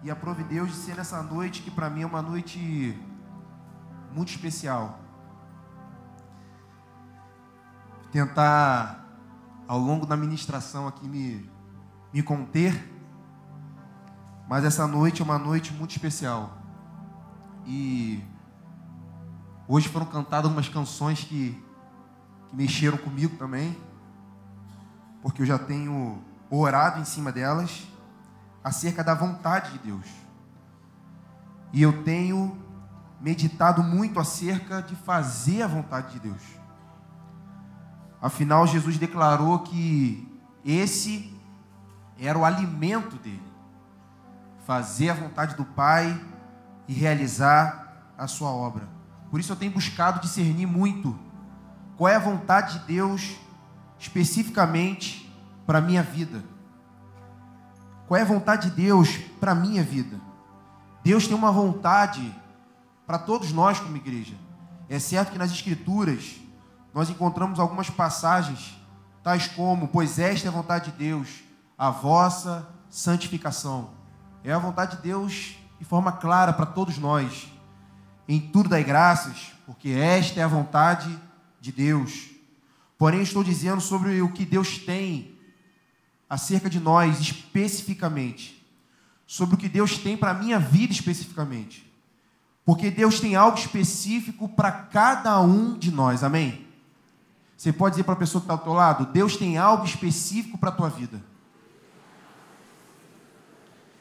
E aprove Deus de ser nessa noite, que para mim é uma noite muito especial. Tentar, ao longo da ministração aqui, me conter. Mas essa noite é uma noite muito especial. E hoje foram cantadas umas canções que mexeram comigo também. Porque eu já tenho orado em cima delas, acerca da vontade de Deus. E eu tenho meditado muito acerca de fazer a vontade de Deus. Afinal, Jesus declarou que esse era o alimento dele. Fazer a vontade do Pai e realizar a sua obra. Por isso eu tenho buscado discernir muito qual é a vontade de Deus especificamente para a minha vida. Qual é a vontade de Deus para a minha vida? Deus tem uma vontade para todos nós como igreja. É certo que nas Escrituras nós encontramos algumas passagens, tais como: pois esta é a vontade de Deus, a vossa santificação. É a vontade de Deus de forma clara para todos nós. Em tudo dai graças, porque esta é a vontade de Deus. Porém, estou dizendo sobre o que Deus tem acerca de nós especificamente, sobre o que Deus tem para a minha vida especificamente, porque Deus tem algo específico para cada um de nós, amém? Você pode dizer para a pessoa que está ao teu lado: Deus tem algo específico para a tua vida.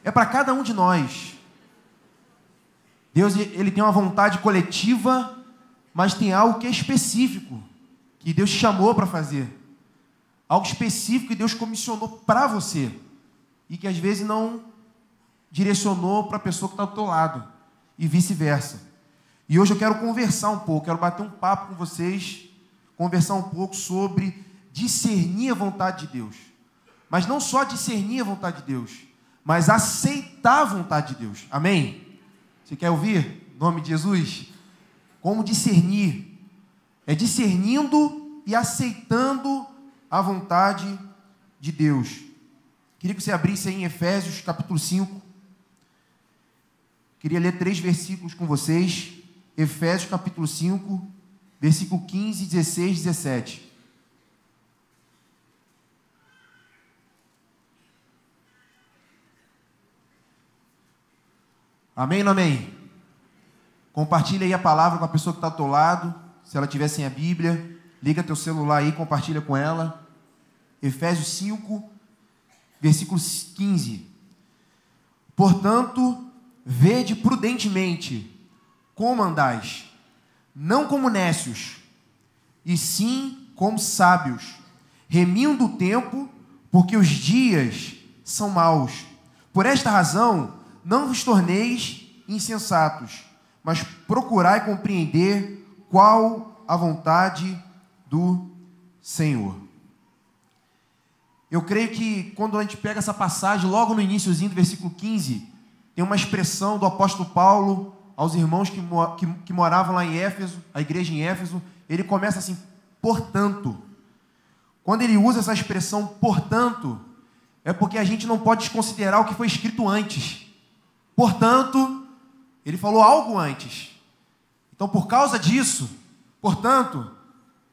É para cada um de nós. Deus, ele tem uma vontade coletiva, mas tem algo que é específico, que Deus te chamou para fazer. Algo específico que Deus comissionou para você. E que às vezes não direcionou para a pessoa que está do teu lado. E vice-versa. E hoje eu quero conversar um pouco. Quero bater um papo com vocês. Conversar um pouco sobre discernir a vontade de Deus. Mas não só discernir a vontade de Deus, mas aceitar a vontade de Deus. Amém? Você quer ouvir? Em nome de Jesus? Como discernir? É discernindo e aceitando a vontade de Deus. Queria que você abrisse aí em Efésios capítulo 5. Queria ler 3 versículos com vocês. Efésios capítulo 5, versículo 15, 16, 17. Amém ou não amém? Compartilha aí a palavra com a pessoa que está ao teu lado. Se ela tiver sem a Bíblia, liga teu celular aí, compartilha com ela. Efésios 5, versículo 15. Portanto, vede prudentemente como andais, não como nécios, e sim como sábios, remindo o tempo, porque os dias são maus. Por esta razão, não vos torneis insensatos, mas procurai compreender qual a vontade do Senhor. Eu creio que quando a gente pega essa passagem, logo no iniciozinho do versículo 15, tem uma expressão do apóstolo Paulo aos irmãos que moravam lá em Éfeso, a igreja em Éfeso. Ele começa assim: portanto. Quando ele usa essa expressão portanto, é porque a gente não pode desconsiderar o que foi escrito antes. Portanto, ele falou algo antes. Então, por causa disso, portanto,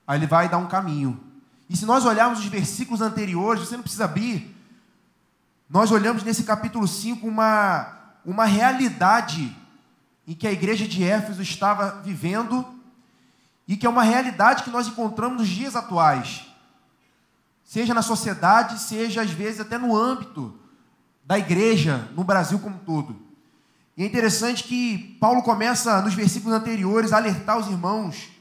aí ele vai dar um caminho. E se nós olharmos os versículos anteriores, você não precisa abrir, nós olhamos nesse capítulo 5 uma realidade em que a igreja de Éfeso estava vivendo e que é uma realidade que nós encontramos nos dias atuais. Seja na sociedade, seja às vezes até no âmbito da igreja, no Brasil como um todo. E é interessante que Paulo começa nos versículos anteriores a alertar os irmãos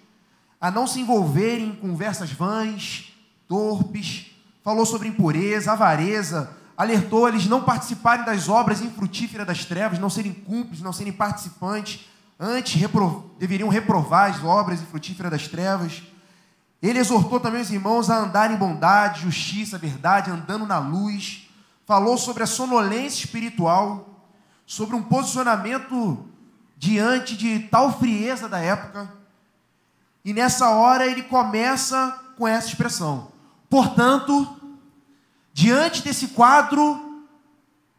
a não se envolverem em conversas vãs, torpes, falou sobre impureza, avareza, alertou eles não participarem das obras infrutíferas das trevas, não serem cúmplices, não serem participantes, antes deveriam reprovar as obras infrutíferas das trevas. Ele exortou também os irmãos a andarem em bondade, justiça, verdade, andando na luz, falou sobre a sonolência espiritual, sobre um posicionamento diante de tal frieza da época. E nessa hora ele começa com essa expressão: portanto, diante desse quadro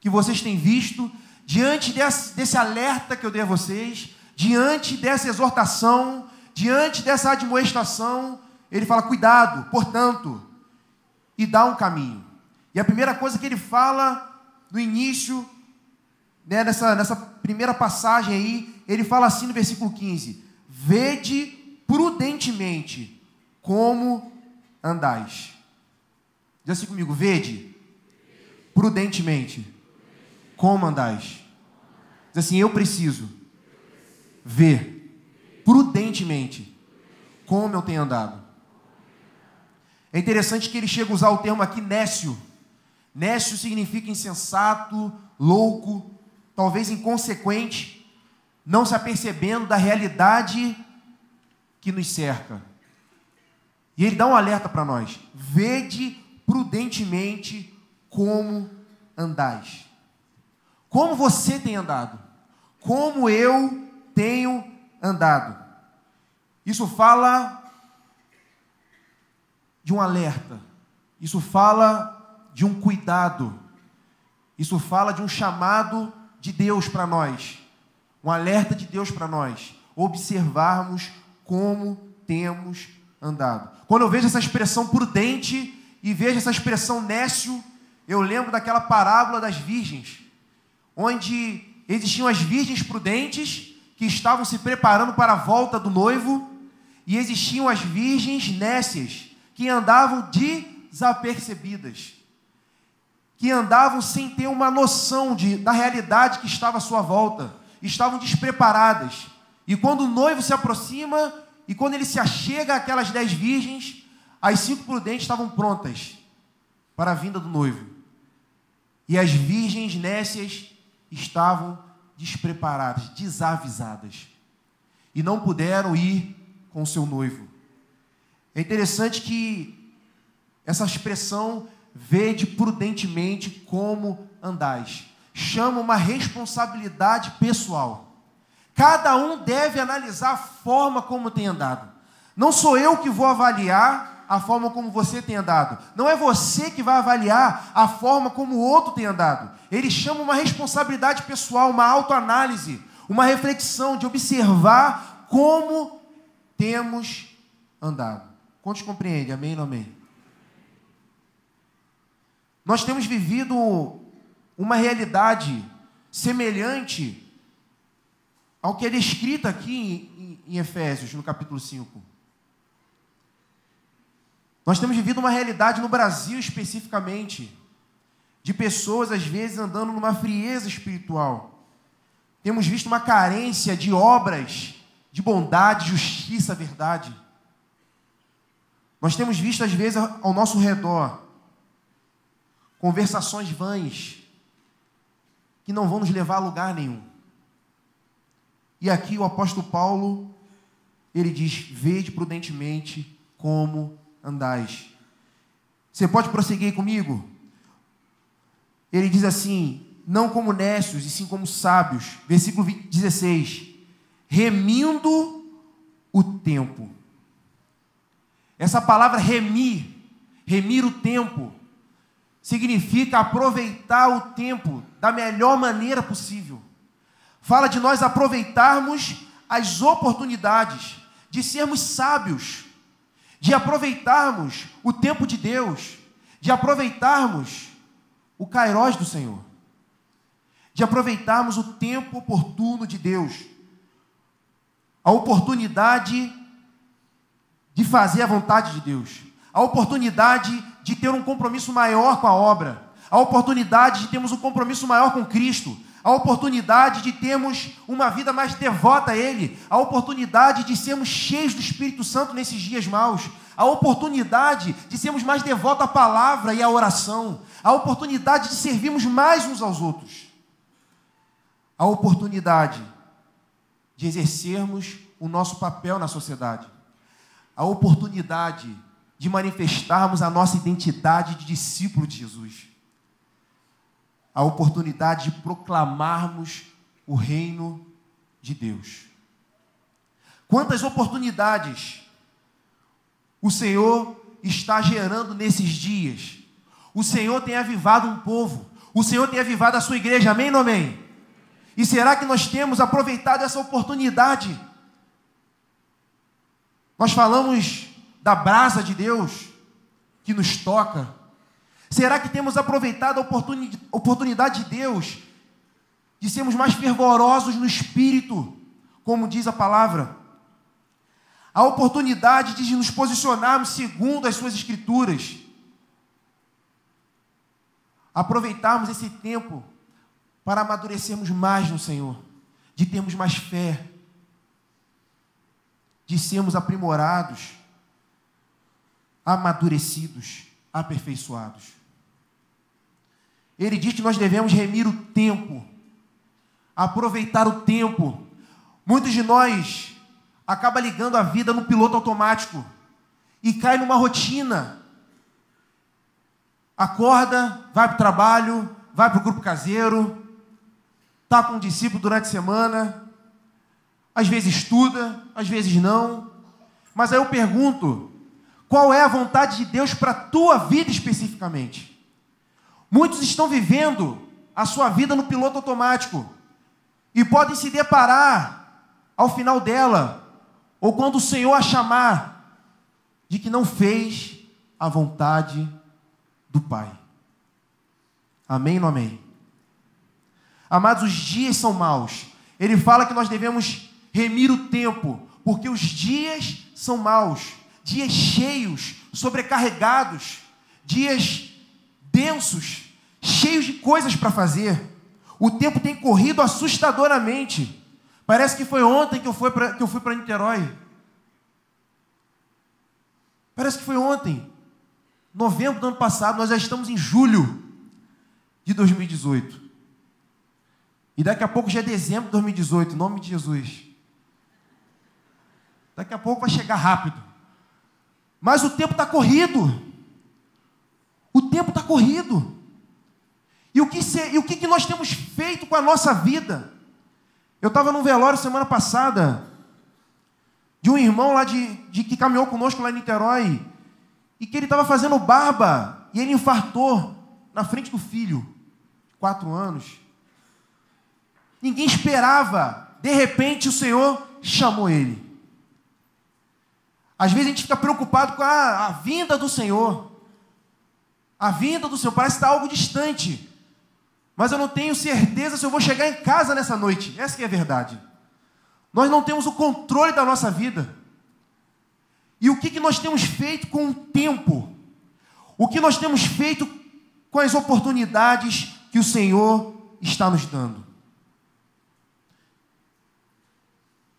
que vocês têm visto, diante desse alerta que eu dei a vocês, diante dessa exortação, diante dessa admoestação, ele fala, cuidado, portanto, e dá um caminho. E a primeira coisa que ele fala no início, né, nessa primeira passagem aí, ele fala assim no versículo 15, vede prudentemente como andais. Diz assim comigo, vede prudentemente como andais. Diz assim, eu preciso ver prudentemente como eu tenho andado. É interessante que ele chega a usar o termo aqui, nécio. Nécio significa insensato, louco, talvez inconsequente, não se apercebendo da realidade que nos cerca. E ele dá um alerta para nós. Vede prudentemente como andais. Como você tem andado? Como eu tenho andado? Isso fala de um alerta. Isso fala de um cuidado. Isso fala de um chamado de Deus para nós. Um alerta de Deus para nós. Observarmos como temos andado. Quando eu vejo essa expressão prudente e vejo essa expressão nécio, eu lembro daquela parábola das virgens, onde existiam as virgens prudentes que estavam se preparando para a volta do noivo, e existiam as virgens nécias que andavam desapercebidas, que andavam sem ter uma noção da realidade que estava à sua volta, estavam despreparadas. E quando o noivo se aproxima, e quando ele se achega àquelas 10 virgens, as 5 prudentes estavam prontas para a vinda do noivo. E as virgens nécias estavam despreparadas, desavisadas, e não puderam ir com o seu noivo. É interessante que essa expressão, vede prudentemente como andais, chama uma responsabilidade pessoal. Cada um deve analisar a forma como tem andado. Não sou eu que vou avaliar a forma como você tem andado. Não é você que vai avaliar a forma como o outro tem andado. Ele chama uma responsabilidade pessoal, uma autoanálise, uma reflexão de observar como temos andado. Quantos compreendem? Amém ou não amém? Nós temos vivido uma realidade semelhante ao que é descrito aqui em Efésios, no capítulo 5. Nós temos vivido uma realidade no Brasil especificamente, de pessoas às vezes andando numa frieza espiritual. Temos visto uma carência de obras, de bondade, justiça, verdade. Nós temos visto às vezes ao nosso redor conversações vãs que não vão nos levar a lugar nenhum. E aqui o apóstolo Paulo, ele diz, vede prudentemente como andais. Você pode prosseguir comigo? Ele diz assim, não como nécios, e sim como sábios. Versículo 16. Remindo o tempo. Essa palavra remir o tempo, significa aproveitar o tempo da melhor maneira possível. Fala de nós aproveitarmos as oportunidades, de sermos sábios, de aproveitarmos o tempo de Deus, de aproveitarmos o kairós do Senhor, de aproveitarmos o tempo oportuno de Deus, a oportunidade de fazer a vontade de Deus, a oportunidade de ter um compromisso maior com a obra, a oportunidade de termos um compromisso maior com Cristo, a oportunidade de termos uma vida mais devota a Ele, a oportunidade de sermos cheios do Espírito Santo nesses dias maus, a oportunidade de sermos mais devotos à palavra e à oração, a oportunidade de servirmos mais uns aos outros, a oportunidade de exercermos o nosso papel na sociedade, a oportunidade de manifestarmos a nossa identidade de discípulo de Jesus, a oportunidade de proclamarmos o reino de Deus. Quantas oportunidades o Senhor está gerando nesses dias? O Senhor tem avivado um povo, o Senhor tem avivado a sua igreja, amém ou não amém? E será que nós temos aproveitado essa oportunidade? Nós falamos da brasa de Deus que nos toca. Será que temos aproveitado a oportunidade de Deus de sermos mais fervorosos no Espírito, como diz a palavra? A oportunidade de nos posicionarmos segundo as suas Escrituras. Aproveitarmos esse tempo para amadurecermos mais no Senhor, de termos mais fé, de sermos aprimorados, amadurecidos, aperfeiçoados. Ele diz que nós devemos remir o tempo, aproveitar o tempo. Muitos de nós acabam ligando a vida no piloto automático e cai numa rotina. Acorda, vai para o trabalho, vai para o grupo caseiro, está com um discípulo durante a semana, às vezes estuda, às vezes não. Mas aí eu pergunto, qual é a vontade de Deus para a tua vida especificamente? Muitos estão vivendo a sua vida no piloto automático e podem se deparar ao final dela, ou quando o Senhor a chamar, de que não fez a vontade do Pai. Amém ou não amém? Amados, os dias são maus. Ele fala que nós devemos remir o tempo, porque os dias são maus. Dias cheios, sobrecarregados, dias densos, cheios de coisas para fazer. O tempo tem corrido assustadoramente. Parece que foi ontem que eu fui para Niterói. Parece que foi ontem. Novembro do ano passado, nós já estamos em julho de 2018. E daqui a pouco já é dezembro de 2018, em nome de Jesus. Daqui a pouco vai chegar rápido. Mas o tempo está corrido. O tempo está corrido. E o que nós temos feito com a nossa vida? Eu estava num velório semana passada de um irmão lá que caminhou conosco lá em Niterói, e que ele estava fazendo barba, e ele infartou na frente do filho, 4 anos. Ninguém esperava. De repente o Senhor chamou ele. Às vezes a gente fica preocupado com a vinda do Senhor. A vinda do Senhor parece estar algo distante. Mas eu não tenho certeza se eu vou chegar em casa nessa noite. Essa que é a verdade. Nós não temos o controle da nossa vida. E o que nós temos feito com o tempo? O que nós temos feito com as oportunidades que o Senhor está nos dando?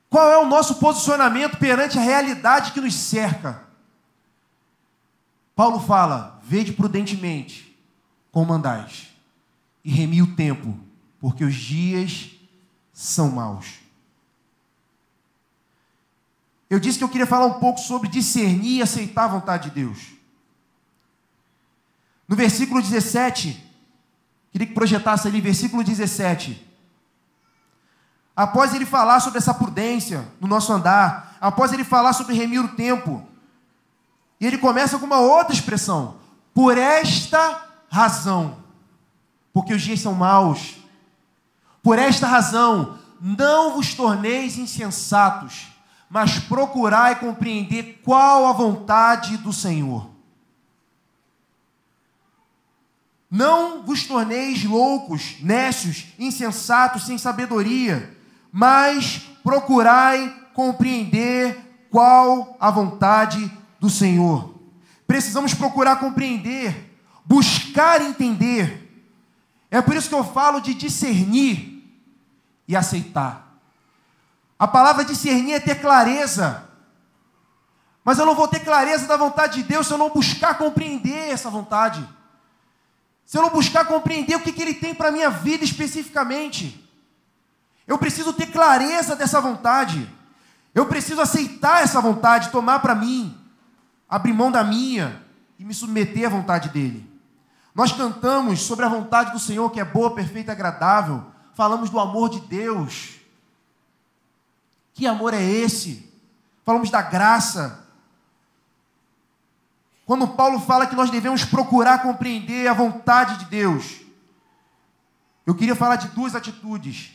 Qual é o nosso posicionamento perante a realidade que nos cerca? Paulo fala, vede prudentemente como andais, e remi o tempo, porque os dias são maus. Eu disse que eu queria falar um pouco sobre discernir e aceitar a vontade de Deus. No versículo 17, queria que projetasse ali, versículo 17. Após ele falar sobre essa prudência no nosso andar, após ele falar sobre remir o tempo, e ele começa com uma outra expressão. Por esta razão, porque os dias são maus, por esta razão, não vos torneis insensatos, mas procurai compreender qual a vontade do Senhor. Não vos torneis loucos, nécios, insensatos, sem sabedoria, mas procurai compreender qual a vontade do Senhor. Precisamos procurar compreender, buscar entender. É por isso que eu falo de discernir e aceitar. A palavra discernir é ter clareza. Mas eu não vou ter clareza da vontade de Deus se eu não buscar compreender essa vontade. Se eu não buscar compreender o que Ele tem para a minha vida especificamente. Eu preciso ter clareza dessa vontade. Eu preciso aceitar essa vontade, tomar para mim, abrir mão da minha e me submeter à vontade dEle. Nós cantamos sobre a vontade do Senhor, que é boa, perfeita e agradável. Falamos do amor de Deus. Que amor é esse? Falamos da graça. Quando Paulo fala que nós devemos procurar compreender a vontade de Deus, eu queria falar de 2 atitudes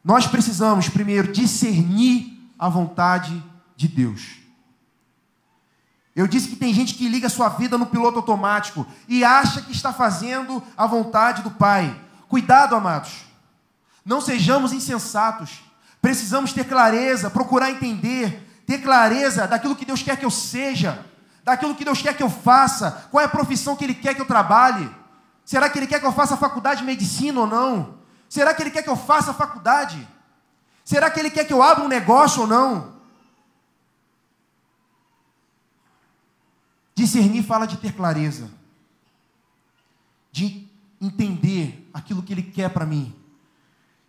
nós precisamos, primeiro, discernir a vontade de Deus. Eu disse que tem gente que liga a sua vida no piloto automático e acha que está fazendo a vontade do Pai. Cuidado, amados. Não sejamos insensatos. Precisamos ter clareza, procurar entender, ter clareza daquilo que Deus quer que eu seja, daquilo que Deus quer que eu faça, qual é a profissão que Ele quer que eu trabalhe. Será que Ele quer que eu faça a faculdade de medicina ou não? Será que Ele quer que eu faça a faculdade? Será que Ele quer que eu abra um negócio ou não? Discernir fala de ter clareza, de entender aquilo que Ele quer para mim.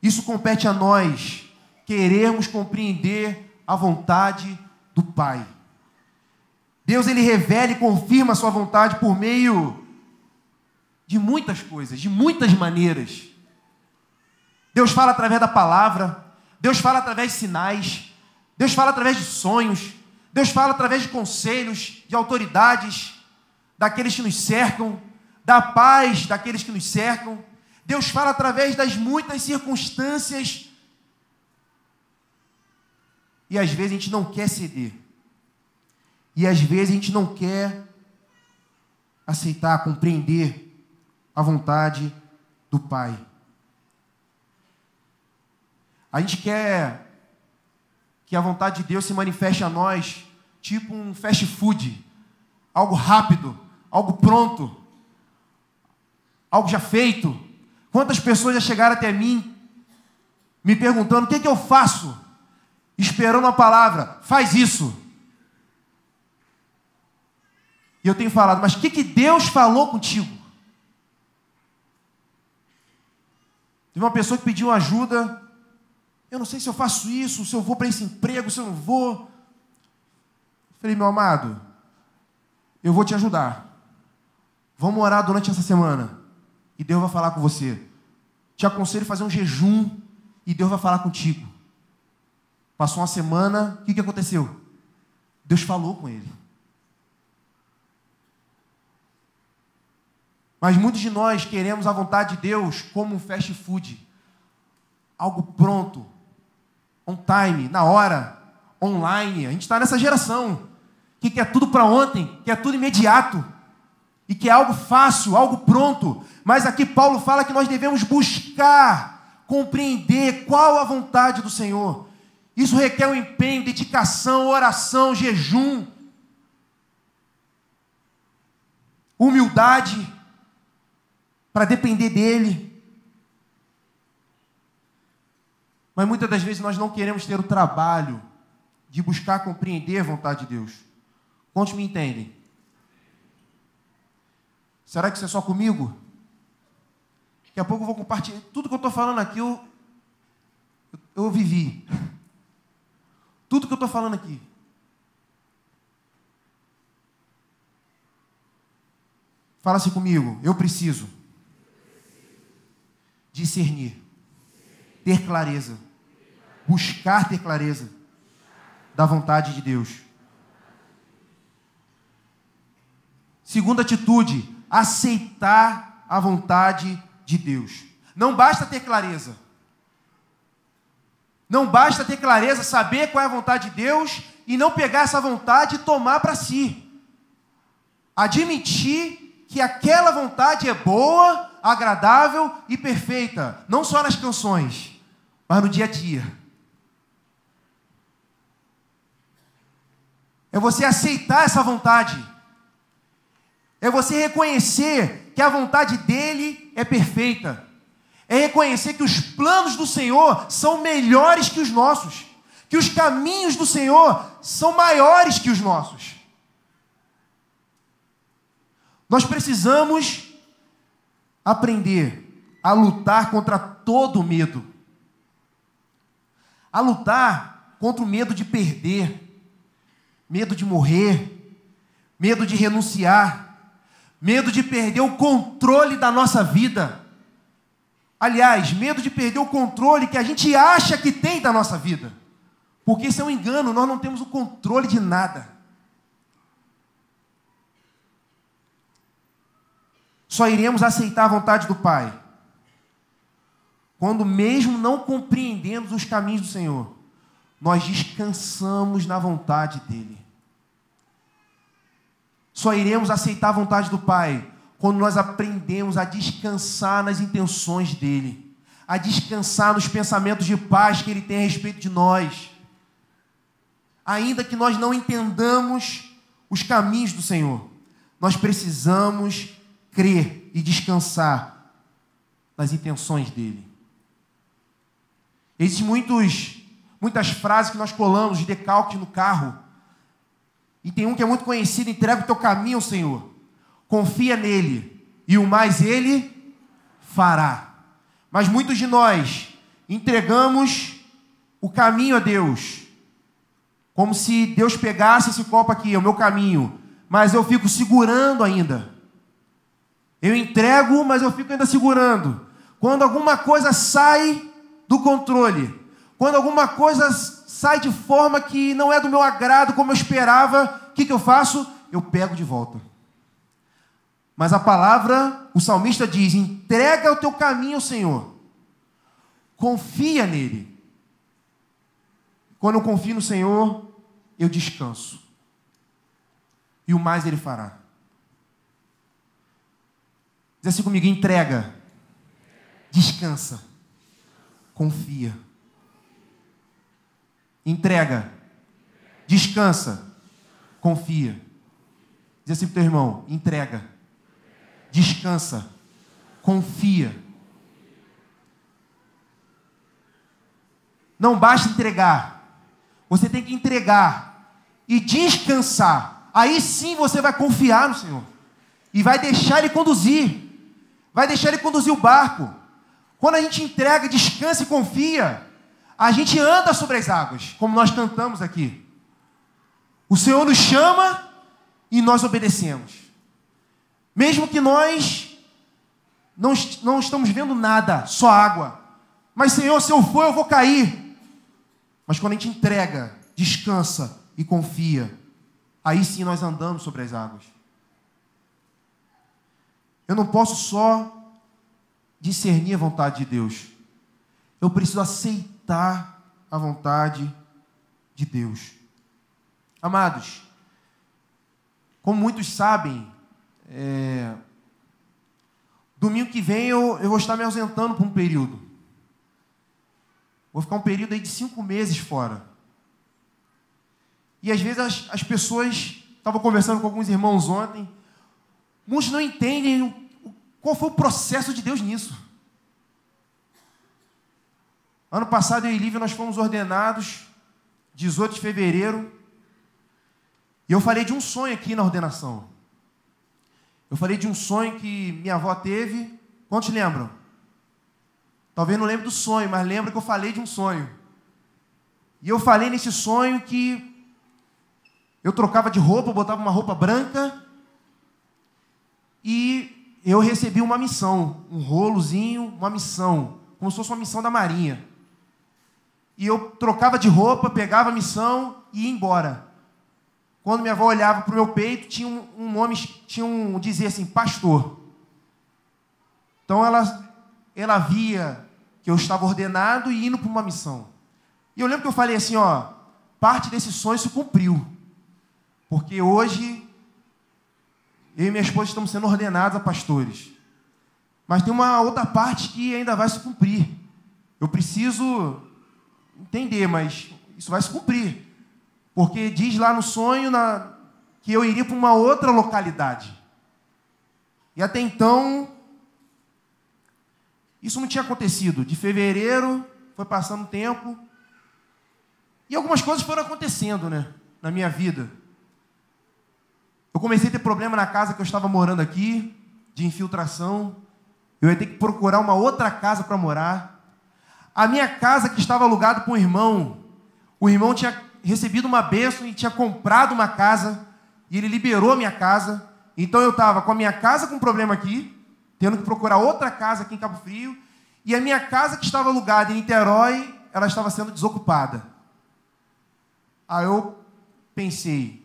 Isso compete a nós, querermos compreender a vontade do Pai. Deus, Ele revela e confirma a sua vontade por meio de muitas coisas, de muitas maneiras. Deus fala através da palavra, Deus fala através de sinais, Deus fala através de sonhos, Deus fala através de conselhos, de autoridades, daqueles que nos cercam, da paz daqueles que nos cercam. Deus fala através das muitas circunstâncias. E às vezes a gente não quer ceder. E às vezes a gente não quer aceitar, compreender a vontade do Pai. A gente quer que a vontade de Deus se manifeste a nós, tipo um fast food, algo rápido, algo pronto, algo já feito. Quantas pessoas já chegaram até mim, me perguntando, o que eu faço? Esperando a palavra, faz isso. E eu tenho falado, mas o que Deus falou contigo? Teve uma pessoa que pediu ajuda, eu não sei se eu faço isso, se eu vou para esse emprego, se eu não vou. Eu falei, meu amado, eu vou te ajudar. Vamos orar durante essa semana. E Deus vai falar com você. Te aconselho a fazer um jejum e Deus vai falar contigo. Passou uma semana, o que aconteceu? Deus falou com ele. Mas muitos de nós queremos a vontade de Deus como um fast food. Algo pronto, on time, na hora, online. A gente está nessa geração que quer tudo para ontem, quer tudo imediato. E que é algo fácil, algo pronto. Mas aqui Paulo fala que nós devemos buscar, compreender qual a vontade do Senhor. Isso requer um empenho, dedicação, oração, jejum, humildade, para depender dEle. Mas muitas das vezes nós não queremos ter o trabalho de buscar compreender a vontade de Deus. Quantos me entendem? Será que isso é só comigo? Daqui a pouco eu vou compartilhar. Tudo que eu estou falando aqui, eu vivi. Tudo que eu estou falando aqui. Fala assim comigo. Eu preciso discernir, ter clareza, buscar ter clareza da vontade de Deus. Segunda atitude, aceitar a vontade de Deus. Não basta ter clareza. Não basta ter clareza, saber qual é a vontade de Deus e não pegar essa vontade e tomar para si. Admitir que aquela vontade é boa, agradável e perfeita. Não só nas canções, mas no dia a dia. É você aceitar essa vontade. É você reconhecer que a vontade dele é perfeita. É reconhecer que os planos do Senhor são melhores que os nossos. Que os caminhos do Senhor são maiores que os nossos. Nós precisamos aprender a lutar contra todo o medo. A lutar contra o medo de perder, medo de morrer, medo de renunciar, medo de perder o controle da nossa vida. Aliás, medo de perder o controle que a gente acha que tem da nossa vida. Porque isso é um engano, nós não temos o controle de nada. Só iremos aceitar a vontade do Pai quando mesmo não compreendemos os caminhos do Senhor, nós descansamos na vontade dEle. Só iremos aceitar a vontade do Pai quando nós aprendemos a descansar nas intenções dEle, a descansar nos pensamentos de paz que Ele tem a respeito de nós. Ainda que nós não entendamos os caminhos do Senhor, nós precisamos crer e descansar nas intenções dEle. Existem muitas frases que nós colamos de decalque no carro. E tem um que é muito conhecido: entrega o teu caminho ao Senhor, confia nele, e o mais Ele fará. Mas muitos de nós entregamos o caminho a Deus, como se Deus pegasse esse copo aqui, é o meu caminho, mas eu fico segurando ainda. Eu entrego, mas eu fico ainda segurando. Quando alguma coisa sai do controle, quando alguma coisa sai de forma que não é do meu agrado, como eu esperava, o que eu faço? Eu pego de volta. Mas a palavra, o salmista diz: entrega o teu caminho ao Senhor, confia nele. Quando eu confio no Senhor, eu descanso, e o mais Ele fará. Diz assim comigo: entrega, descansa, confia. Entrega, descansa, confia. Diz assim para o teu irmão: entrega, descansa, confia. Não basta entregar, você tem que entregar e descansar. Aí sim você vai confiar no Senhor e vai deixar Ele conduzir, vai deixar Ele conduzir o barco. Quando a gente entrega, descansa e confia, a gente anda sobre as águas, como nós cantamos aqui. O Senhor nos chama e nós obedecemos. Mesmo que nós não estamos vendo nada, só água. Mas, Senhor, se eu for, eu vou cair. Mas quando a gente entrega, descansa e confia, aí sim nós andamos sobre as águas. Eu não posso só discernir a vontade de Deus. Eu preciso aceitar a vontade de Deus. Amados, como muitos sabem, domingo que vem eu vou estar me ausentando por um período. Vou ficar um período aí de 5 meses fora. E às vezes as pessoas, estava conversando com alguns irmãos ontem, muitos não entendem qual foi o processo de Deus nisso. Ano passado eu e Lívia nós fomos ordenados, 18 de fevereiro, e eu falei de um sonho aqui na ordenação. Eu falei de um sonho que minha avó teve. Quantos lembram? Talvez não lembre do sonho, mas lembra que eu falei de um sonho. E eu falei nesse sonho que eu trocava de roupa, botava uma roupa branca e eu recebi uma missão, um rolozinho, uma missão, como se fosse uma missão da Marinha. E eu trocava de roupa, pegava a missão e ia embora. Quando minha avó olhava para o meu peito, tinha um nome, dizia assim, pastor. Então ela via que eu estava ordenado e indo para uma missão. E eu lembro que eu falei assim, parte desse sonho se cumpriu. Porque hoje, eu e minha esposa estamos sendo ordenados a pastores. Mas tem uma outra parte que ainda vai se cumprir. Eu preciso entender, mas isso vai se cumprir. Porque diz lá no sonho que eu iria para uma outra localidade. E até então, isso não tinha acontecido. De fevereiro, foi passando o tempo. E algumas coisas foram acontecendo, na minha vida. Eu comecei a ter problema na casa que eu estava morando aqui, de infiltração. Eu ia ter que procurar uma outra casa para morar. A minha casa que estava alugada para um irmão, o irmão tinha recebido uma bênção e tinha comprado uma casa, e ele liberou a minha casa. Então eu estava com a minha casa com problema aqui, tendo que procurar outra casa aqui em Cabo Frio, e a minha casa que estava alugada em Niterói, ela estava sendo desocupada. Aí eu pensei,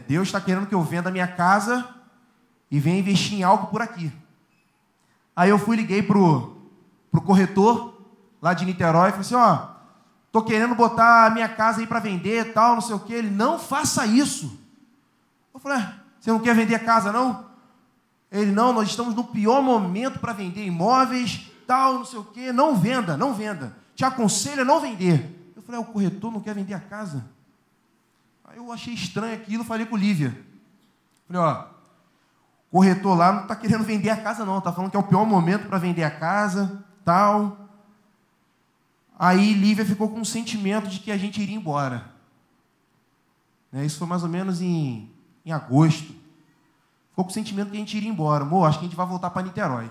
Deus está querendo que eu venda a minha casa e venha investir em algo por aqui. Aí eu liguei pro corretor, lá de Niterói, falou assim, ó, tô querendo botar a minha casa aí para vender, tal, não sei o quê. Ele, não faça isso. Eu falei, você não quer vender a casa, não? Ele, não, nós estamos no pior momento para vender imóveis, tal, não sei o quê. Não venda, não venda. Te aconselho a não vender. Eu falei, o corretor não quer vender a casa? Aí eu achei estranho aquilo, falei com o Lívia. Falei, ó, o corretor lá não está querendo vender a casa, não. Está falando que é o pior momento para vender a casa, tal. Aí Lívia ficou com um sentimento de que a gente iria embora. Isso foi mais ou menos em agosto. Ficou com o sentimento que a gente iria embora. Amor, acho que a gente vai voltar para Niterói.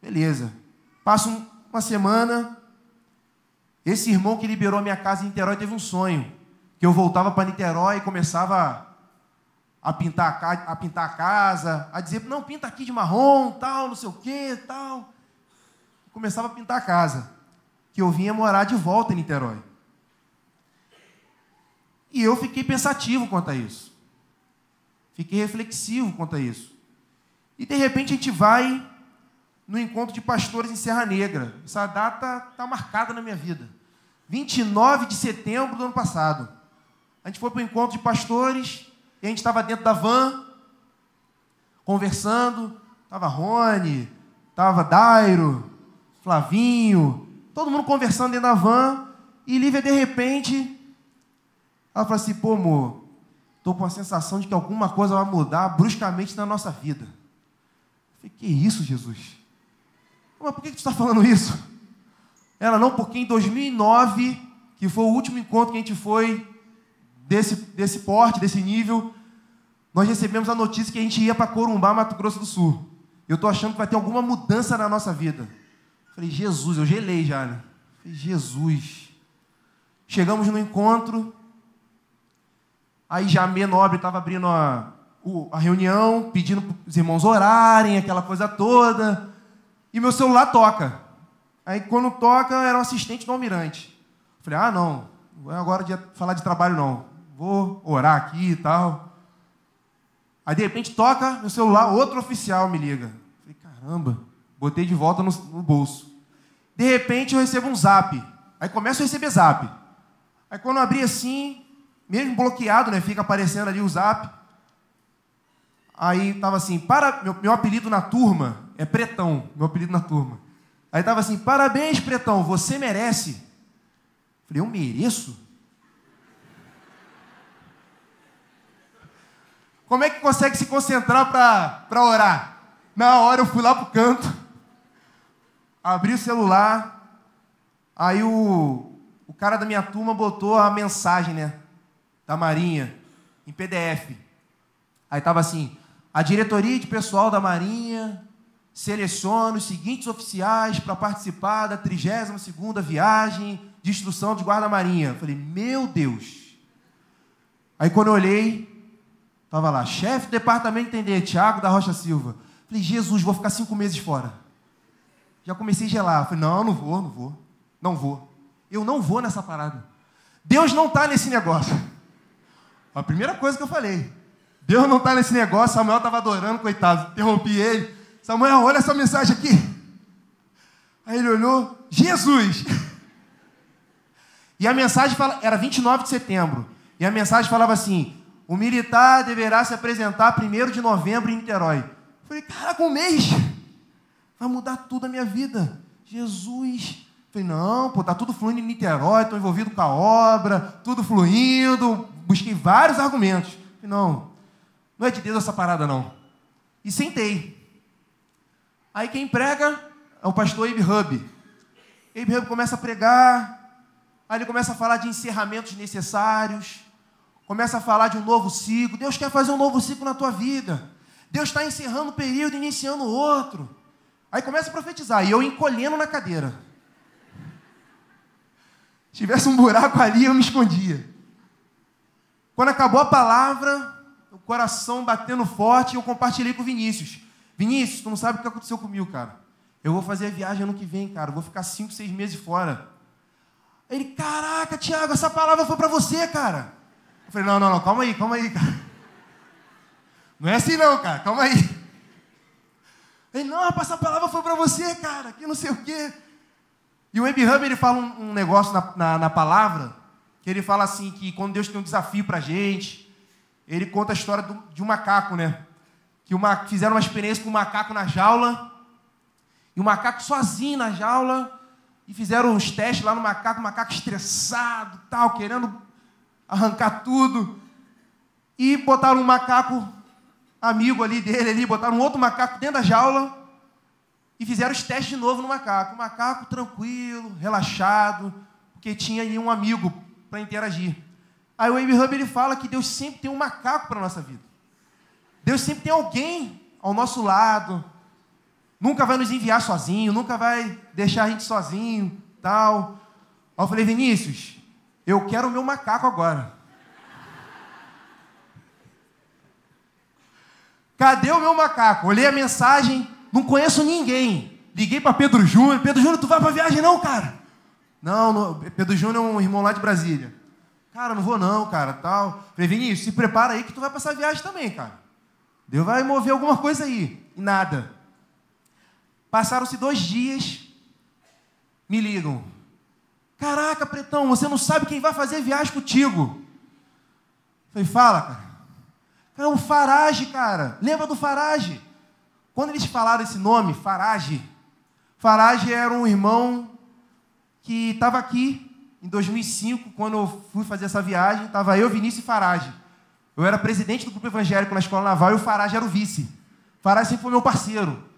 Beleza. Passa uma semana. Esse irmão que liberou a minha casa em Niterói teve um sonho. Que eu voltava para Niterói e começava a pintar a casa, a dizer, não, pinta aqui de marrom, tal, não sei o quê, tal. Começava a pintar a casa. Que eu vinha morar de volta em Niterói. E eu fiquei pensativo quanto a isso. Fiquei reflexivo quanto a isso. E, de repente, a gente vai no encontro de pastores em Serra Negra. Essa data está marcada na minha vida. 29 de setembro do ano passado. A gente foi para o encontro de pastores e a gente estava dentro da van, conversando. Estava Rony, estava Dairo, Flavinho, todo mundo conversando dentro da van. E Lívia, de repente, ela falou assim, pô, amor, estou com a sensação de que alguma coisa vai mudar bruscamente na nossa vida. Eu falei, que isso, Jesus? Mas por que tu está falando isso? Ela, não, porque em 2009, que foi o último encontro que a gente foi desse porte, desse nível, nós recebemos a notícia que a gente ia para Corumbá, Mato Grosso do Sul. Eu estou achando que vai ter alguma mudança na nossa vida. Eu falei, Jesus, eu gelei já, né? Eu falei, Jesus. Chegamos no encontro, aí Jamê Nobre estava abrindo a reunião, pedindo para os irmãos orarem, aquela coisa toda, e meu celular toca. Aí quando toca, era um assistente do Almirante. Eu falei, não é agora de falar de trabalho não, vou orar aqui e tal. Aí de repente toca no celular, outro oficial me liga. Eu falei, caramba, botei de volta no bolso. De repente eu recebo um zap, aí começo a receber zap. Aí quando eu abri assim, mesmo bloqueado, né, fica aparecendo ali o zap. Aí estava assim, meu apelido na turma é Pretão, meu apelido na turma. Aí estava assim, parabéns, Pretão, você merece. Falei, eu mereço? Como é que consegue se concentrar para orar? Na hora eu fui lá para o canto, abri o celular, aí o cara da minha turma botou a mensagem, né, da Marinha, em PDF. Aí estava assim, a diretoria de pessoal da Marinha seleciona os seguintes oficiais para participar da 32ª viagem de instrução de guarda-marinha. Eu falei, meu Deus. Aí quando eu olhei, estava lá, chefe do departamento de intendente, Thiago da Rocha Silva. Eu falei, Jesus, vou ficar 5 meses fora. Já comecei a gelar. Eu falei, não vou. Eu não vou nessa parada. Deus não está nesse negócio. A primeira coisa que eu falei, Deus não está nesse negócio. Samuel estava adorando, coitado, interrompi ele. Samuel, olha essa mensagem aqui. Aí ele olhou, Jesus. E a mensagem era 29 de setembro. E a mensagem falava assim, o militar deverá se apresentar 1º de novembro em Niterói. Eu falei, caraca, um mês. Vai mudar tudo a minha vida. Jesus. Eu falei, não, pô, tá tudo fluindo em Niterói, estou envolvido com a obra, tudo fluindo. Busquei vários argumentos. Eu falei, não é de Deus essa parada, não. E sentei. Aí quem prega é o pastor Abe Hub. Abe Hub começa a pregar, aí ele começa a falar de encerramentos necessários, começa a falar de um novo ciclo. Deus quer fazer um novo ciclo na tua vida. Deus está encerrando um período e iniciando outro. Aí começa a profetizar, e eu encolhendo na cadeira. Se tivesse um buraco ali, eu me escondia. Quando acabou a palavra, o coração batendo forte, eu compartilhei com o Vinícius. Vinícius, tu não sabe o que aconteceu comigo, cara. Eu vou fazer a viagem ano que vem, cara. Eu vou ficar 5, 6 meses fora. Ele, caraca, Thiago, essa palavra foi para você, cara. Eu falei, não, calma aí, cara. Não é assim não, cara, calma aí. Ele, não, essa palavra foi para você, cara, que não sei o quê. E o Abraham, ele fala um negócio na palavra, que ele fala assim, que quando Deus tem um desafio para a gente, ele conta a história de um macaco, né? Que fizeram uma experiência com um macaco na jaula, e o macaco sozinho na jaula, e fizeram uns testes lá no macaco, o macaco estressado, tal, querendo arrancar tudo, e botaram um macaco amigo ali dele, ali, botaram um outro macaco dentro da jaula, e fizeram os testes de novo no macaco. O macaco tranquilo, relaxado, porque tinha ali um amigo para interagir. Aí o Abraham, ele fala que Deus sempre tem um macaco para a nossa vida. Deus sempre tem alguém ao nosso lado. Nunca vai nos enviar sozinho, nunca vai deixar a gente sozinho, tal. Aí eu falei, Vinícius, eu quero o meu macaco agora. Cadê o meu macaco? Olhei a mensagem, não conheço ninguém. Liguei para Pedro Júnior. Pedro Júnior, tu vai para viagem não, cara? Não, Pedro Júnior é um irmão lá de Brasília. Cara, não vou não, cara, tal. Falei, Vinícius, se prepara aí que tu vai para essa viagem também, cara. Deus vai mover alguma coisa aí. E nada. Passaram-se 2 dias, me ligam. Caraca, Pretão, você não sabe quem vai fazer viagem contigo. Falei, fala, cara. Cara, o Farage, cara. Lembra do Farage? Quando eles falaram esse nome, Farage era um irmão que estava aqui em 2005, quando eu fui fazer essa viagem, estava eu, Vinícius e Farage. Eu era presidente do grupo evangélico na Escola Naval e o Farage era o vice. Farage sempre foi meu parceiro.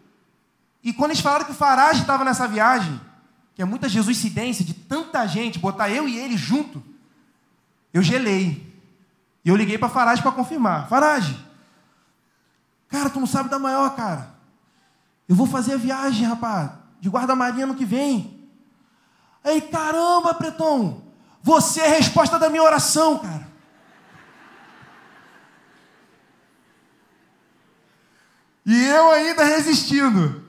E quando eles falaram que o Farage estava nessa viagem, que é muita jesuicidência de tanta gente, botar eu e ele junto, eu gelei. E eu liguei para Farage para confirmar. Farage, cara, tu não sabe da maior, cara. Eu vou fazer a viagem, rapaz, de guarda-marinha ano que vem. Aí, caramba, Pretão, você é a resposta da minha oração, cara. E eu ainda resistindo.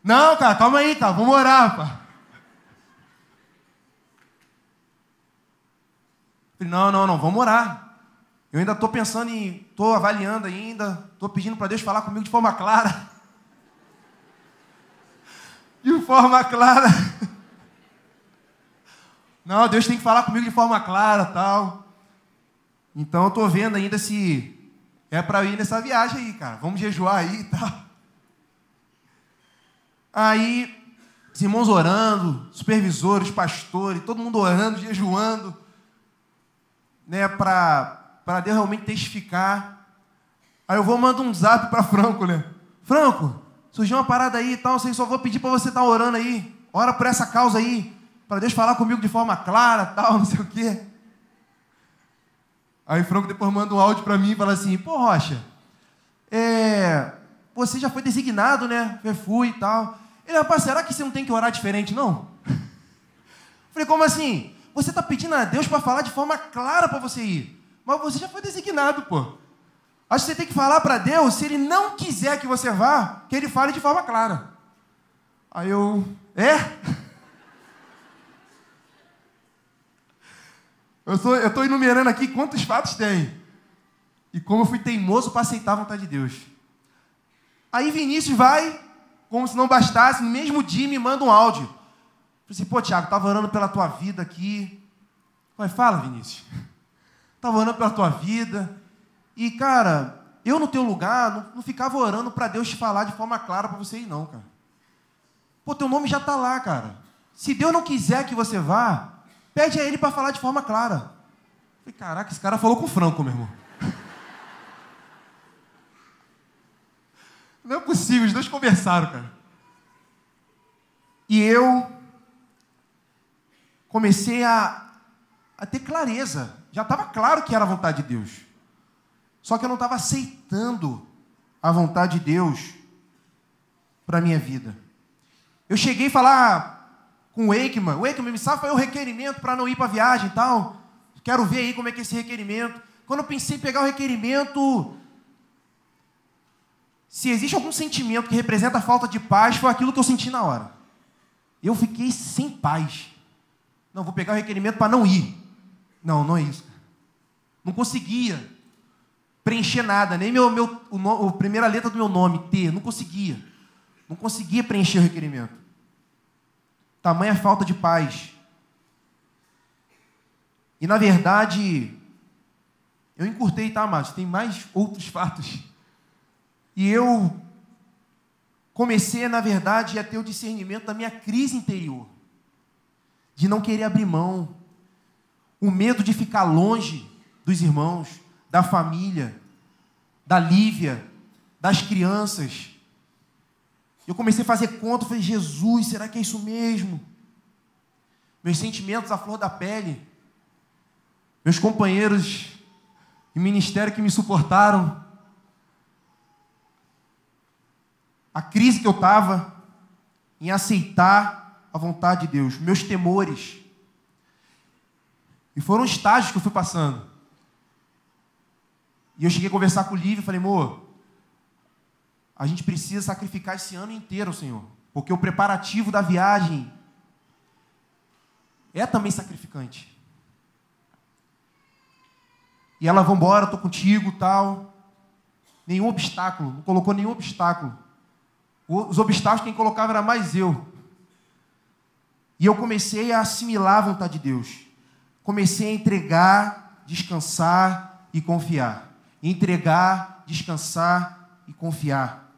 Não, cara, calma aí, cara, vamos orar, rapaz. Falei, não, vamos orar. Eu ainda estou pensando estou avaliando ainda, estou pedindo para Deus falar comigo de forma clara. De forma clara. Não, Deus tem que falar comigo de forma clara, tal. Então eu estou vendo ainda se é para eu ir nessa viagem aí, cara. Vamos jejuar aí e tal. Aí, os irmãos orando, supervisores, pastores, todo mundo orando, jejuando, né, para Deus realmente testificar. Aí eu mando um zap para Franco, né? Franco, surgiu uma parada aí e tal, assim, só vou pedir para você estar orando aí. Ora por essa causa aí, para Deus falar comigo de forma clara, tal, não sei o quê. Aí Franco depois manda um áudio para mim e fala assim, pô, Rocha, você já foi designado, né? Eu fui e tal. Ele, rapaz, será que você não tem que orar diferente, não? Falei, como assim? Você está pedindo a Deus para falar de forma clara para você ir. Mas você já foi designado, pô. Acho que você tem que falar para Deus, se Ele não quiser que você vá, que Ele fale de forma clara. Aí eu, Eu estou enumerando aqui quantos fatos tem. E como eu fui teimoso para aceitar a vontade de Deus. Aí Vinícius vai, como se não bastasse, no mesmo dia me manda um áudio. Falei assim, pô, Thiago, estava orando pela tua vida aqui. Falei, fala, Vinícius. Estava orando pela tua vida. E, cara, eu no teu lugar não ficava orando para Deus te falar de forma clara para você ir, não, cara. Pô, teu nome já está lá, cara. Se Deus não quiser que você vá, pede a Ele para falar de forma clara. Falei, caraca, esse cara falou com o Franco, meu irmão. Não é possível, os dois conversaram, cara. E eu comecei a ter clareza. Já estava claro que era a vontade de Deus. Só que eu não estava aceitando a vontade de Deus para a minha vida. Eu cheguei a falar com o Eichmann. O Eichmann me sabe fazer o requerimento para não ir para a viagem e tal. Quero ver aí como é que é esse requerimento. Quando eu pensei em pegar o requerimento, se existe algum sentimento que representa a falta de paz, foi aquilo que eu senti na hora. Eu fiquei sem paz. Não, vou pegar o requerimento para não ir. Não é isso. Não conseguia preencher nada, nem a primeira letra do meu nome, T, não conseguia. Não conseguia preencher o requerimento. tamanha falta de paz. E, na verdade, eu encurtei, tá, amados? Tem mais outros fatos. E eu comecei, na verdade, a ter o discernimento da minha crise interior, de não querer abrir mão, o medo de ficar longe dos irmãos, da família, da Lívia, das crianças. Eu comecei a fazer conta, falei, Jesus, será que é isso mesmo? Meus sentimentos à flor da pele, meus companheiros de ministério que me suportaram, a crise que eu estava em aceitar a vontade de Deus, meus temores. E foram estágios que eu fui passando. E eu cheguei a conversar com o Lívia e falei, amor, a gente precisa sacrificar esse ano inteiro, Senhor, porque o preparativo da viagem é também sacrificante. E ela, vamos embora, estou contigo, tal. Nenhum obstáculo, não colocou nenhum obstáculo. Os obstáculos quem colocava era mais eu. E eu comecei a assimilar a vontade de Deus. Comecei a entregar, descansar e confiar. Entregar, descansar e confiar.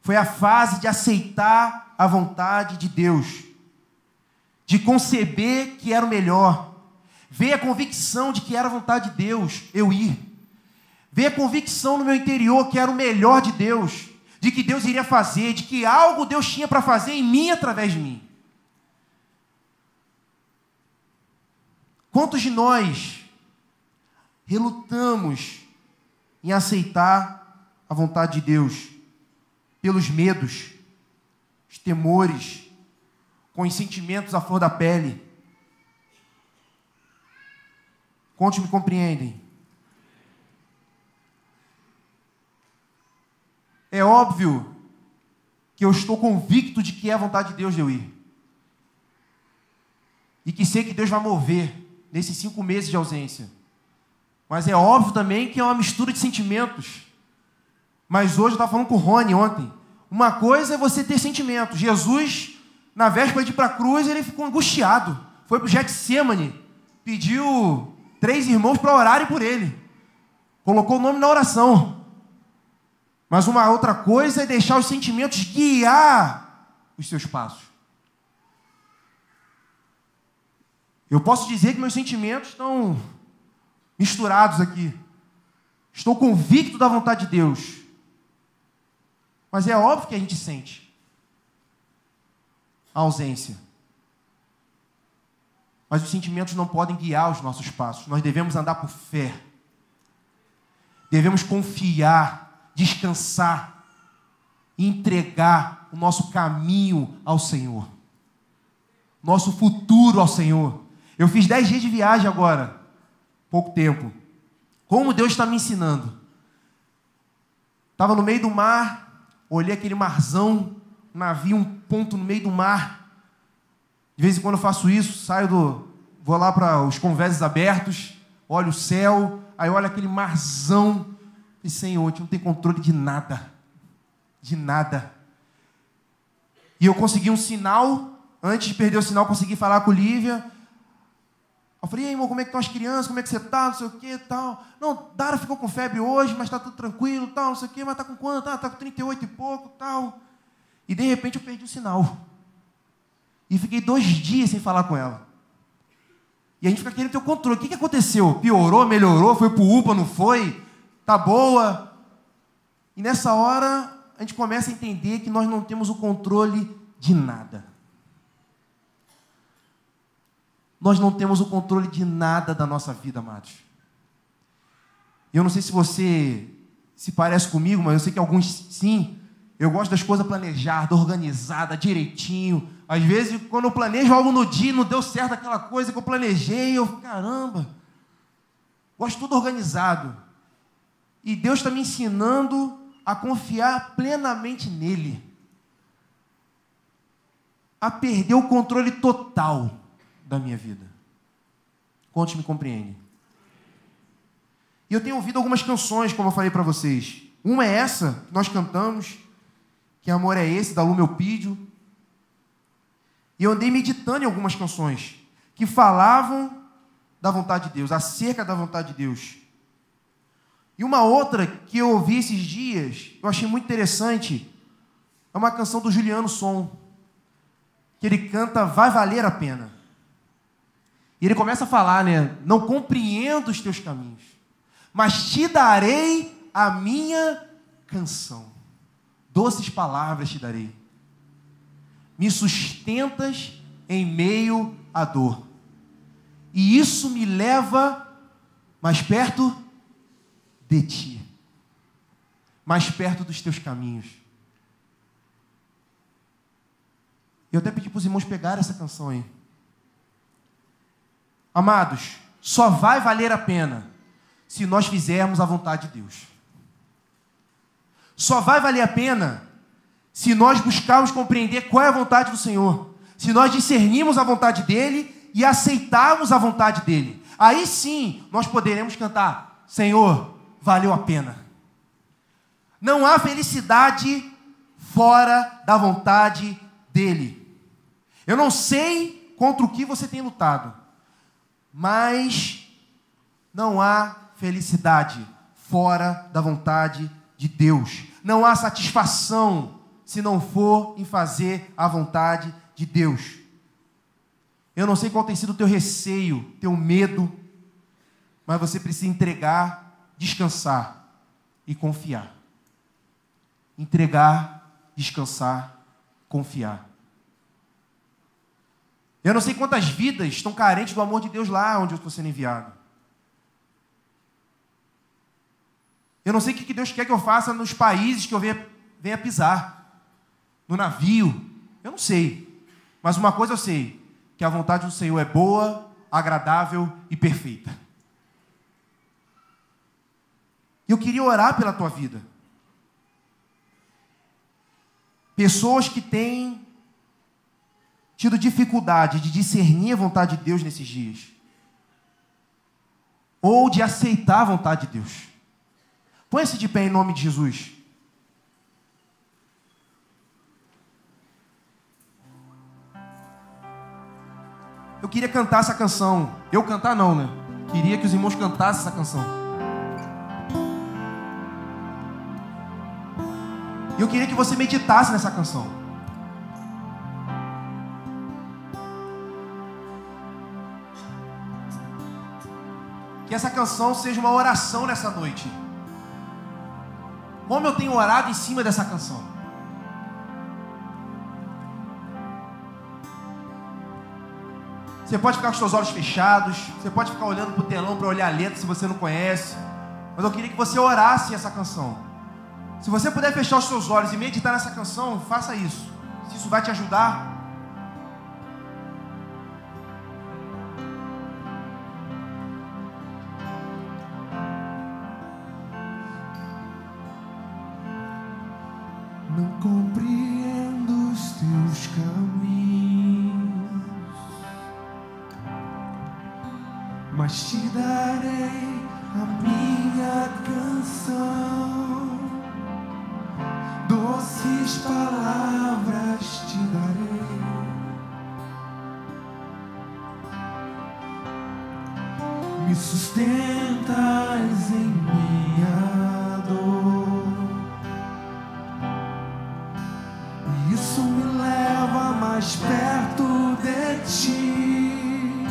Foi a fase de aceitar a vontade de Deus. De conceber que era o melhor. Ver a convicção de que era a vontade de Deus, eu ir. Ver a convicção no meu interior que era o melhor de Deus, de que Deus iria fazer, de que algo Deus tinha para fazer em mim, através de mim. Quantos de nós relutamos em aceitar a vontade de Deus, pelos medos, os temores, com os sentimentos à flor da pele? Quantos me compreendem? É óbvio que eu estou convicto de que é a vontade de Deus de eu ir. E que sei que Deus vai mover nesses 5 meses de ausência. Mas é óbvio também que é uma mistura de sentimentos. Mas hoje eu estava falando com o Rony ontem. Uma coisa é você ter sentimentos. Jesus, na véspera de ir para a cruz, ele ficou angustiado. Foi para o Getsemane, pediu 3 irmãos para orarem por ele. Colocou o nome na oração. Mas uma outra coisa é deixar os sentimentos guiar os seus passos. Eu posso dizer que meus sentimentos estão misturados aqui. Estou convicto da vontade de Deus. Mas é óbvio que a gente sente a ausência. Mas os sentimentos não podem guiar os nossos passos. Nós devemos andar por fé. Devemos confiar, descansar e entregar o nosso caminho ao Senhor. Nosso futuro ao Senhor. Eu fiz 10 dias de viagem agora, pouco tempo. Como Deus está me ensinando. Estava no meio do mar, olhei aquele marzão, um navio, um ponto no meio do mar. De vez em quando eu faço isso, vou lá para os convéses abertos, olho o céu, aí olho aquele marzão. E, Senhor, a gente não tem controle de nada. De nada. E eu consegui um sinal, antes de perder o sinal, consegui falar com Lívia. Eu falei, e aí, irmão, como é que estão as crianças? Como é que você está? Não sei o que, tal. Não, Dara ficou com febre hoje, mas está tudo tranquilo, tal, não sei o que, mas está com quanto? Está com 38 e pouco, tal. E, de repente, eu perdi o sinal. E fiquei 2 dias sem falar com ela. E a gente fica querendo ter o controle. O que aconteceu? Piorou, melhorou, foi pro UPA, não foi? Tá boa? E nessa hora, a gente começa a entender que nós não temos o controle de nada. Nós não temos o controle de nada da nossa vida, amados. Eu não sei se você se parece comigo, mas eu sei que alguns sim. Eu gosto das coisas planejadas, organizadas, direitinho. Às vezes, quando eu planejo algo no dia, não deu certo aquela coisa que eu planejei, caramba. Gosto tudo organizado. E Deus está me ensinando a confiar plenamente nele. A perder o controle total da minha vida. Quantos me compreendem? E eu tenho ouvido algumas canções, como eu falei para vocês. Uma é essa, que nós cantamos, que amor é esse, da Lume Elpidio. E eu andei meditando em algumas canções que falavam da vontade de Deus, acerca da vontade de Deus. E uma outra que eu ouvi esses dias, eu achei muito interessante, é uma canção do Juliano Som, que ele canta Vai Valer a Pena. E ele começa a falar, né? Não compreendo os teus caminhos, mas te darei a minha canção. Doces palavras te darei. Me sustentas em meio à dor. E isso me leva mais perto de ti. Mais perto dos teus caminhos. Eu até pedi para os irmãos pegarem essa canção aí. Amados, só vai valer a pena se nós fizermos a vontade de Deus. Só vai valer a pena se nós buscarmos compreender qual é a vontade do Senhor. Se nós discernirmos a vontade dEle e aceitarmos a vontade dEle. Aí sim nós poderemos cantar: Senhor, valeu a pena. Não há felicidade fora da vontade dEle. Eu não sei contra o que você tem lutado, mas não há felicidade fora da vontade de Deus. Não há satisfação se não for em fazer a vontade de Deus. Eu não sei qual tem sido o teu receio, teu medo, mas você precisa entregar, descansar e confiar. Entregar, descansar, confiar. Eu não sei quantas vidas estão carentes do amor de Deus lá onde eu estou sendo enviado. Eu não sei o que Deus quer que eu faça nos países que eu venha pisar. No navio. Eu não sei. Mas uma coisa eu sei, que a vontade do Senhor é boa, agradável e perfeita. Eu queria orar pela tua vida. Pessoas que têm tido dificuldade de discernir a vontade de Deus nesses dias. Ou de aceitar a vontade de Deus. Põe-se de pé em nome de Jesus. Eu queria cantar essa canção. Eu cantar não, né? Queria que os irmãos cantassem essa canção. E eu queria que você meditasse nessa canção. Que essa canção seja uma oração nessa noite. Como eu tenho orado em cima dessa canção. Você pode ficar com os seus olhos fechados. Você pode ficar olhando para o telão para olhar a letra se você não conhece. Mas eu queria que você orasse essa canção. Se você puder fechar os seus olhos e meditar nessa canção, faça isso. Se isso vai te ajudar. Não compreendo os teus caminhos, mas te darei a minha canção. Doces palavras te darei. Me sustentas em minha dor. Isso me leva mais perto de ti,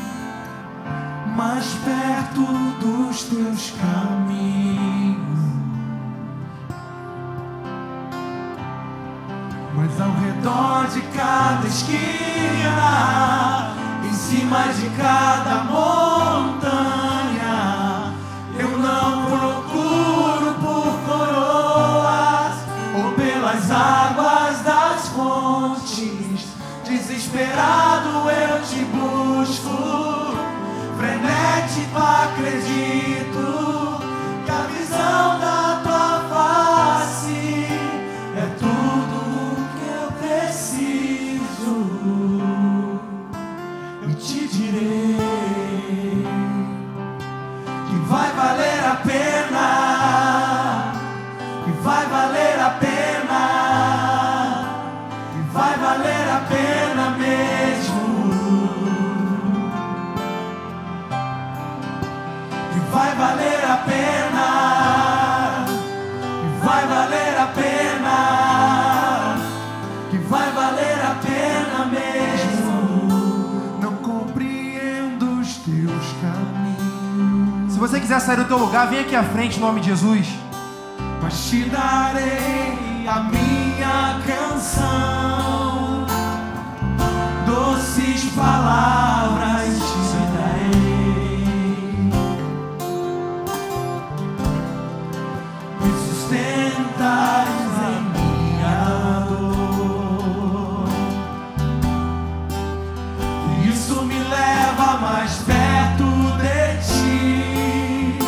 mais perto dos teus caminhos. Mas ao redor de cada esquina, em cima de cada montanha, eu não procuro por coroas ou pelas águas das fontes. Desesperado eu te busco, frenético acredito que a visão da tua face é tudo o que eu preciso. Eu te direi que vai valer a pena, que vai valer a pena, que vai valer a pena mesmo. você quiser sair do teu lugar, vem aqui à frente em nome de Jesus. Mas te darei a minha canção, doces palavras te darei, me sustentas em minha dor, e isso me leva mais perto de ti,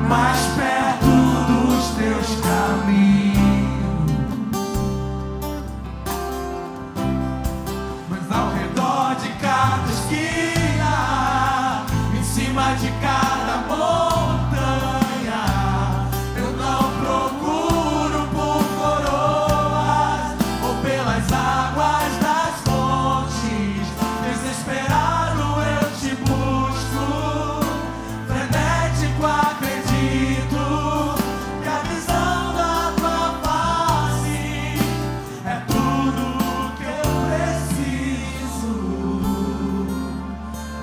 mais perto dos teus caminhos. Mas ao redor de cada esquina, em cima de cada montanha, eu não procuro por coroas ou pelas águas das fontes. Desesperado eu te busco, frenético acredito que a visão da tua face é tudo que eu preciso.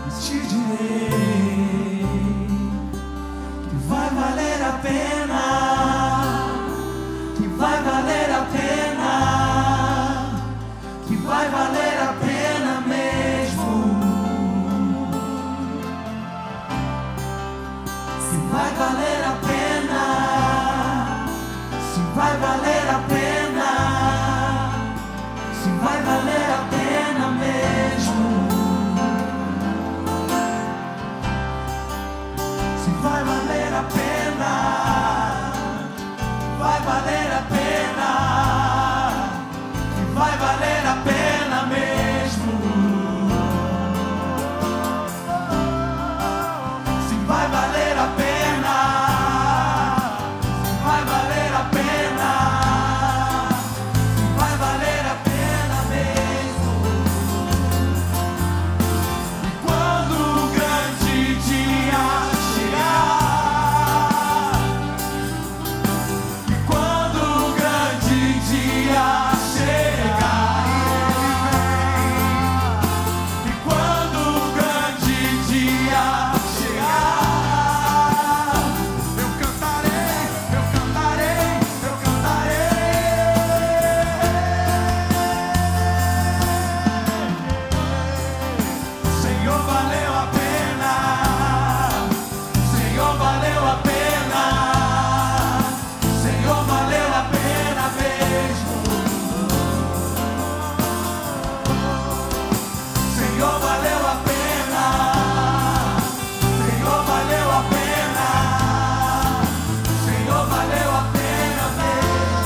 E te direi que vai valer a pena, que vai valer a pena, que vai valer a pena mesmo. Se vai valer a pena, se vai valer a pena, se vai valer a pena mesmo. Se vai valer a pena, vai valer a pena, e vai valer a pena mesmo. Se vai valer a pena, se vai valer a pena, se vai valer a pena mesmo. E quando o grande dia chegar, e quando o grande dia chegar, e quando o grande dia chegar, eu cantarei, eu cantarei, eu cantarei. Senhor, valeu a pena, Senhor, valeu a pena, Senhor, valeu a pena mesmo. Senhor, valeu a pena, Senhor, valeu a pena, Senhor, valeu a pena mesmo.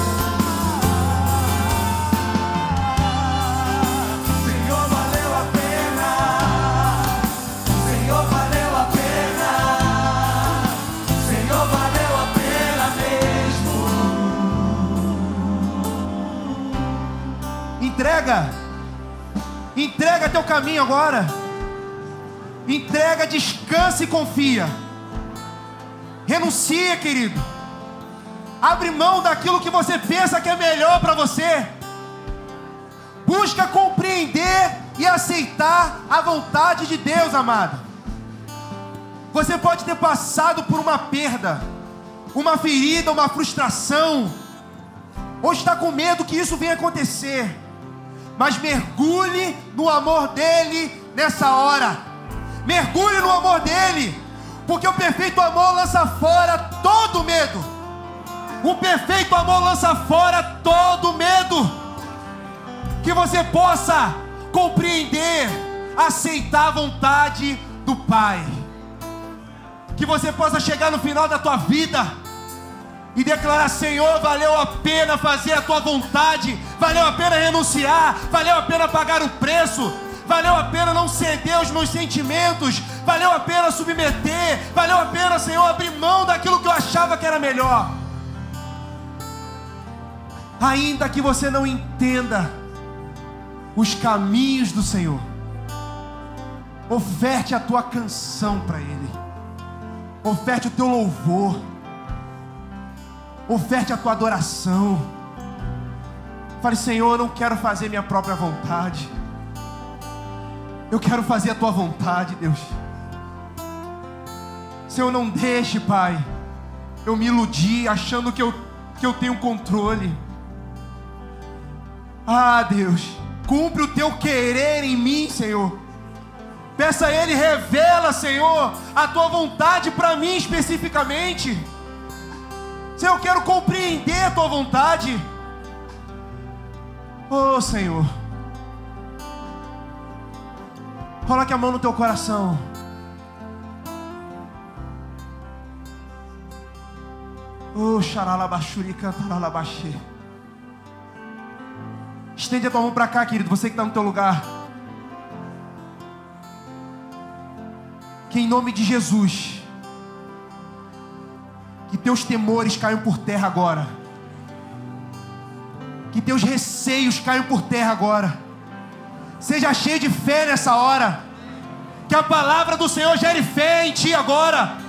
Senhor, valeu a pena, Senhor, valeu a pena, Senhor, valeu a pena mesmo. Entrega teu caminho agora. Entrega, descansa e confia. Renuncia, querido. Abre mão daquilo que você pensa que é melhor para você. Busca compreender e aceitar a vontade de Deus, amado. Você pode ter passado por uma perda, uma ferida, uma frustração, ou está com medo que isso venha acontecer. Mas mergulhe no amor dele nessa hora. Mergulhe no amor dele, porque o perfeito amor lança fora todo medo. O perfeito amor lança fora todo medo. Que você possa compreender, aceitar a vontade do Pai. Que você possa chegar no final da tua vida e declarar: Senhor, valeu a pena fazer a tua vontade, valeu a pena renunciar, valeu a pena pagar o preço, valeu a pena não ceder aos meus sentimentos, valeu a pena submeter, valeu a pena, Senhor, abrir mão daquilo que eu achava que era melhor. Ainda que você não entenda os caminhos do Senhor, oferte a tua canção para Ele, oferte o teu louvor, oferte a tua adoração. Fale: Senhor, eu não quero fazer minha própria vontade, eu quero fazer a tua vontade, Deus. Senhor, não deixe, Pai, eu me iludir achando que eu tenho controle. Ah, Deus, cumpre o teu querer em mim, Senhor. Peça a Ele, revela, Senhor, a tua vontade para mim especificamente. Senhor, eu quero compreender a tua vontade. Oh, Senhor, coloque a mão no teu coração. Oh, xaralabachuri, cantaralabaxê. Estende a tua mão para cá, querido, você que está no teu lugar. Que em nome de Jesus, que teus temores caiam por terra agora. Que teus receios caiam por terra agora. Seja cheio de fé nessa hora. Que a palavra do Senhor gere fé em ti agora.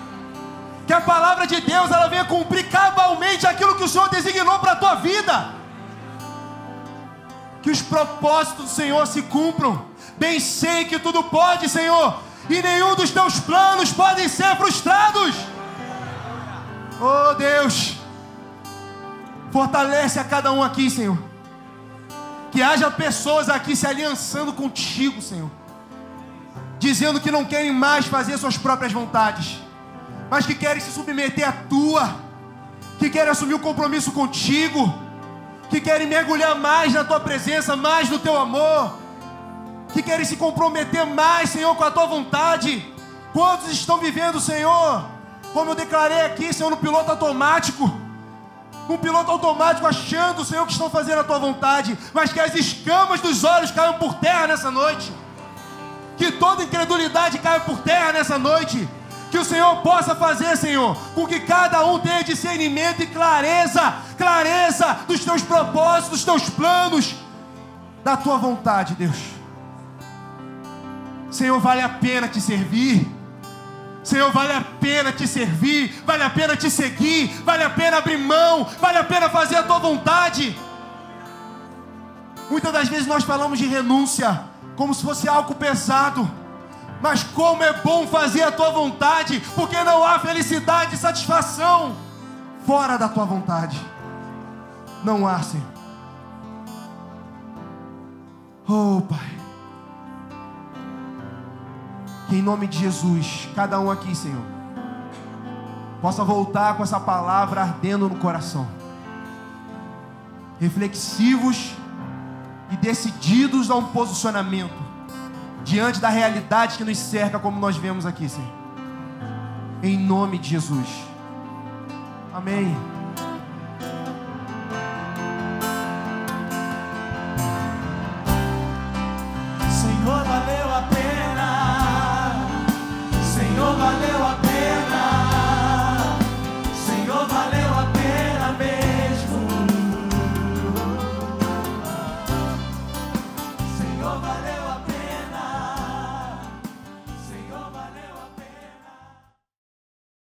Que a palavra de Deus, ela venha cumprir cabalmente aquilo que o Senhor designou para a tua vida. Que os propósitos do Senhor se cumpram. Bem sei que tudo pode, Senhor, e nenhum dos teus planos podem ser frustrados. Oh, Deus, fortalece a cada um aqui, Senhor. Que haja pessoas aqui se aliançando contigo, Senhor, dizendo que não querem mais fazer suas próprias vontades, mas que querem se submeter à tua, que querem assumir um compromisso contigo, que querem mergulhar mais na tua presença, mais no teu amor, que querem se comprometer mais, Senhor, com a tua vontade. Quantos estão vivendo, Senhor, como eu declarei aqui, Senhor, no piloto automático, achando, Senhor, que estão fazendo a tua vontade, mas que as escamas dos olhos caiam por terra nessa noite, que toda incredulidade caia por terra nessa noite. Que o Senhor possa fazer, Senhor, com que cada um tenha discernimento e clareza dos teus propósitos, dos teus planos, da tua vontade, Deus. Senhor, vale a pena te servir. Senhor, vale a pena te servir, vale a pena te seguir, vale a pena abrir mão, vale a pena fazer a tua vontade. Muitas das vezes nós falamos de renúncia como se fosse algo pesado. Mas como é bom fazer a tua vontade, porque não há felicidade e satisfação fora da tua vontade. Não há, Senhor. Oh, Pai, que em nome de Jesus, cada um aqui, Senhor, possa voltar com essa palavra ardendo no coração, reflexivos e decididos a um posicionamento diante da realidade que nos cerca, como nós vemos aqui, Senhor. Em nome de Jesus. Amém.